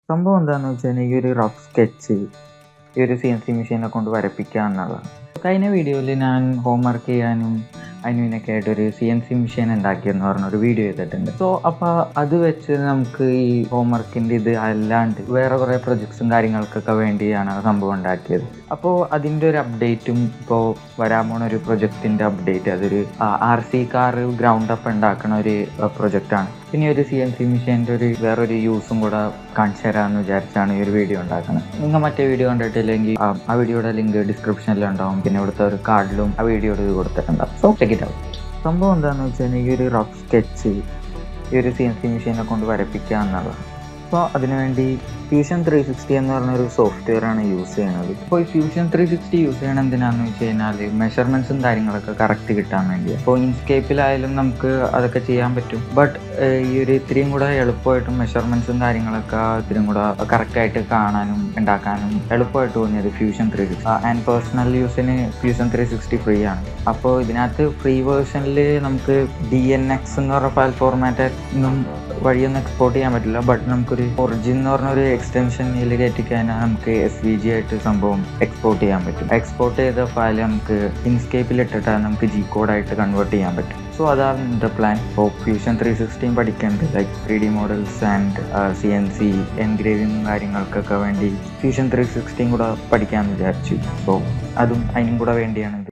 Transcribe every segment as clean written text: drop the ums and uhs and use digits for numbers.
സംഭവം എന്താണെന്ന് വെച്ചാൽ ഈ ഒരു റഫ് സ്കെച്ച് ഈ ഒരു CNC മെഷീനെ കൊണ്ട് വരപ്പിക്കുക എന്നുള്ളതാണ്. കഴിഞ്ഞ വീഡിയോയിൽ ഞാൻ ഹോംവർക്ക് ചെയ്യാനും അതിനൊക്കെ ആയിട്ടൊരു CNC മെഷീൻ ഉണ്ടാക്കിയെന്ന് പറഞ്ഞൊരു വീഡിയോ ചെയ്തിട്ടുണ്ട്. സോ അപ്പോൾ അത് വെച്ച് നമുക്ക് ഈ ഹോംവർക്കിൻ്റെ ഇത് അല്ലാണ്ട് വേറെ കുറേ പ്രൊജക്ട്സും കാര്യങ്ങൾക്കൊക്കെ വേണ്ടിയാണ് ആ സംഭവം ഉണ്ടാക്കിയത്. അപ്പോൾ അതിൻ്റെ ഒരു അപ്ഡേറ്റും ഇപ്പോൾ വരാൻ പോണ ഒരു പ്രൊജക്റ്റിൻ്റെ അപ്ഡേറ്റ്, അതൊരു RC കാർ ഗ്രൗണ്ട് അപ്പ് ഉണ്ടാക്കുന്ന ഒരു പ്രൊജക്റ്റാണ്. പിന്നെ ഒരു CNC മെഷീൻ്റെ വേറൊരു യൂസും കൂടെ കാണിച്ചു തരാമെന്ന് വിചാരിച്ചാണ് ഈ ഒരു വീഡിയോ ഉണ്ടാക്കുന്നത്. നിങ്ങൾ മറ്റേ വീഡിയോ കണ്ടിട്ടില്ലെങ്കിൽ ആ വീഡിയോയുടെ ലിങ്ക് ഡിസ്ക്രിപ്ഷനിലുണ്ടാവും. പിന്നെ ഇവിടുത്തെ ഒരു കാർഡിലും ആ വീഡിയോയുടെ ഇത് കൊടുത്തിട്ടുണ്ടാവും. So check it out. സംഭവം എന്താണെന്ന് വെച്ചാൽ ഈ ഒരു റഫ് സ്കെച്ച് ഈ ഒരു CNC മെഷീനെ കൊണ്ട് വരപ്പിക്കുക എന്നുള്ളതാണ്. അപ്പോൾ അതിനുവേണ്ടി ഫ്യൂഷൻ 360 എന്ന് പറഞ്ഞൊരു സോഫ്റ്റ്വെയർ ആണ് യൂസ് ചെയ്യുന്നത്. അപ്പോൾ ഈ ഫ്യൂഷൻ 360 യൂസ് ചെയ്യണം എന്തിനാണെന്ന് വെച്ച് കഴിഞ്ഞാൽ മെഷർമെൻറ്റ്സും കാര്യങ്ങളൊക്കെ കറക്റ്റ് കിട്ടാൻ വേണ്ടി. അപ്പോൾ ഇൻസ്കേപ്പിലായാലും നമുക്ക് അതൊക്കെ ചെയ്യാൻ പറ്റും. ബട്ട് ഈ ഒരു ഇത്രയും കൂടെ എളുപ്പമായിട്ടും മെഷർമെൻറ്റ്സും കാര്യങ്ങളൊക്കെ ഇത്രയും കൂടെ കറക്റ്റായിട്ട് കാണാനും ഉണ്ടാക്കാനും എളുപ്പമായിട്ട് തോന്നിയത് ഫ്യൂഷൻ 360. ആൻഡ് പേഴ്സണൽ യൂസിന് ഫ്യൂഷൻ 360 ഫ്രീ ആണ്. അപ്പോൾ ഇതിനകത്ത് ഫ്രീ വേർഷനിൽ നമുക്ക് DNX എന്ന് പറഞ്ഞ ഫയൽ ഫോർമാറ്റൊന്നും വഴിയൊന്നും എക്സ്പോർട്ട് ചെയ്യാൻ പറ്റില്ല. ബട്ട് നമുക്കൊരു ഒറിജിൻ എന്ന് പറഞ്ഞൊരു എക്സ്റ്റൻഷൻ ഇതിൽ കയറ്റിക്കഴിഞ്ഞാൽ നമുക്ക് SVG ആയിട്ട് സംഭവം എക്സ്പോർട്ട് ചെയ്യാൻ പറ്റും. എക്സ്പോർട്ട് ചെയ്ത ഫയൽ നമുക്ക് ഇൻസ്കേപ്പിൽ ഇട്ടിട്ട് നമുക്ക് G കോഡായിട്ട് കൺവേർട്ട് ചെയ്യാൻ പറ്റും. സോ അതാണ് എൻ്റെ പ്ലാൻ. ഇപ്പോൾ ഫ്യൂഷൻ 360 പഠിക്കേണ്ടത് like 3D models and CNC engraving കാര്യങ്ങൾക്കൊക്കെ വേണ്ടി ഫ്യൂഷൻ 360 കൂടെ പഠിക്കാമെന്ന് വിചാരിച്ചു. സോ അതും അതിനും കൂടെ വേണ്ടിയാണ്.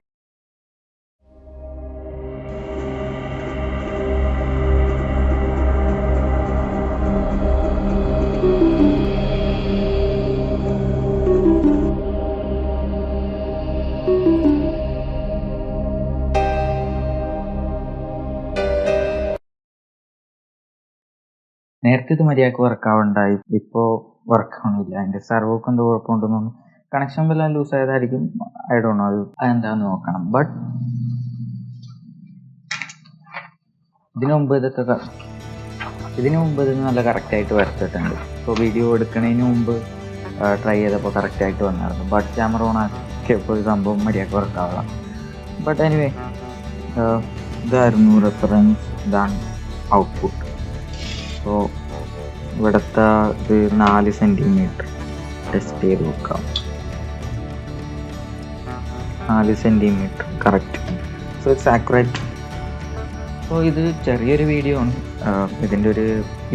നേരത്തെ ഇത് മര്യാദക്ക് വർക്കാവുണ്ടായി, ഇപ്പോൾ വർക്കാവണില്ല. അതിൻ്റെ സെർവർക്ക് എന്തോ കുഴപ്പമുണ്ടെന്നു. കണക്ഷൻ വല്ല ലൂസ് ആയതായിരിക്കും. ഐ ഡോണ്ട് നോ, അതെന്താന്ന് നോക്കണം. ബട്ട് ഇതിനു മുമ്പ് ഇത് നല്ല കറക്റ്റായിട്ട് വരച്ചിട്ടുണ്ട്. ഇപ്പോൾ വീഡിയോ എടുക്കുന്നതിന് മുമ്പ് ട്രൈ ചെയ്തപ്പോൾ കറക്റ്റായിട്ട് വന്നായിരുന്നു. ബട്ട് ക്യാമറ ഓൺ ആക്കിയപ്പോൾ സംഭവം മര്യാദക്ക് വർക്കാവാം. ബട്ട് എനിവേ, ഇതായിരുന്നു റെഫറൻസ്, ഇതാണ് ഔട്ട്പുട്ട്. അപ്പോൾ ഇവിടുത്തെ ഒരു 4 സെൻറ്റിമീറ്റർ ടെസ്റ്റ് ചെയ്ത് നോക്കാം. 4 centimetre correct. So it's accurate. അപ്പോൾ ഇത് ചെറിയൊരു വീഡിയോ ആണ്. ഇതിൻ്റെ ഒരു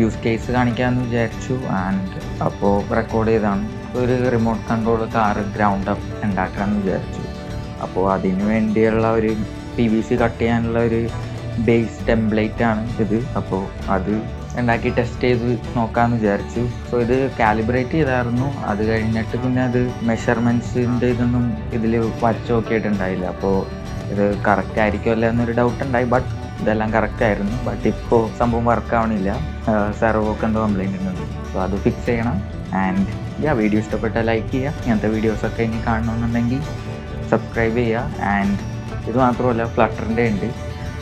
യൂസ് കേസ് കാണിക്കാമെന്ന് വിചാരിച്ചു. ആൻഡ് അപ്പോൾ റെക്കോർഡ് ചെയ്താണ്. ഒരു remote control car ground up ഉണ്ടാക്കാമെന്ന് വിചാരിച്ചു. അപ്പോൾ അതിന് വേണ്ടിയുള്ള ഒരു PVC കട്ട് ചെയ്യാനുള്ള ഒരു ബേസ് ടെംപ്ലേറ്റ് ആണ് ഇത്. അപ്പോൾ അത് ഉണ്ടാക്കി ടെസ്റ്റ് ചെയ്ത് നോക്കാമെന്ന് വിചാരിച്ചു. സോ ഇത് കാലിബ്രേറ്റ് ചെയ്തായിരുന്നു. അത് കഴിഞ്ഞിട്ട് പിന്നെ അത് മെഷർമെൻറ്റ്സിൻ്റെ ഇതൊന്നും ഇതിൽ വരച്ച് നോക്കിയിട്ടുണ്ടായില്ല. അപ്പോൾ ഇത് കറക്റ്റ് ആയിരിക്കുമല്ലോ എന്നൊരു ഡൗട്ട് ഉണ്ടായി. ബട്ട് ഇതെല്ലാം കറക്റ്റ് ആയിരുന്നു. ബട്ട് ഇപ്പോൾ സംഭവം വർക്കാവണില്ല. സെർവർക്ക് എന്തോ കംപ്ലൈൻറ്റ് ഉണ്ട്. സോ അത് ഫിക്സ് ചെയ്യണം. ആൻഡ് വീഡിയോ ഇഷ്ടപ്പെട്ടാൽ ലൈക്ക് ചെയ്യുക. ഇങ്ങനത്തെ വീഡിയോസൊക്കെ ഇനി കാണണമെന്നുണ്ടെങ്കിൽ സബ്സ്ക്രൈബ് ചെയ്യുക. ആൻഡ് ഇത് മാത്രമല്ല, ഫ്ലട്ടറിൻ്റെ ഉണ്ട്.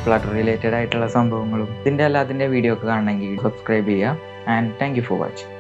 ഫ്ലട്ടർ റിലേറ്റഡ് ആയിട്ടുള്ള സംഭവങ്ങളും ഇതിൻ്റെ എല്ലാത്തിൻ്റെ വീഡിയോ ഒക്കെ കാണണമെങ്കിൽ സബ്സ്ക്രൈബ് ചെയ്യുക. And thank you for watching.